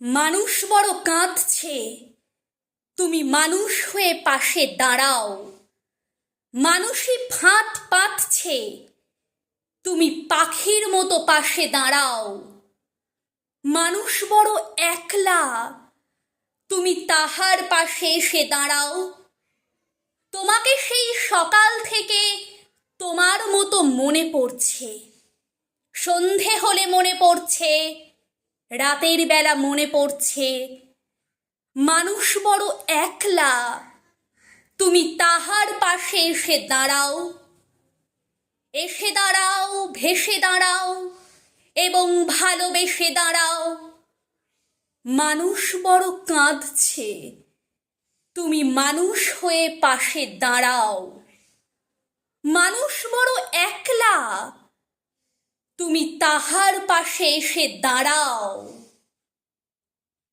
মানুষ বড় কাঁদছে, তুমি মানুষ হয়ে পাশে দাঁড়াও। মানুষই ফাঁদ পাতছে, তুমি পাখির মতো পাশে দাঁড়াও। মানুষ বড় একলা, তুমি তাহার পাশে এসে দাঁড়াও। তোমাকে সেই সকাল থেকে তোমার মতো মনে পড়ছে। সন্ধে হলে মনে পড়ছে, রাতের বেলা মনে পড়ছে। মানুষ বড় একলা, তুমি তাহার পাশে এসে দাঁড়াও। এসে দাঁড়াও, ভেসে দাঁড়াও এবং ভালোবেসে দাঁড়াও। মানুষ বড় কাঁদছে, তুমি মানুষ হয়ে পাশে দাঁড়াও। মানুষ বড় একলা, তুমি তাহার পাশে এসে দাঁড়াও।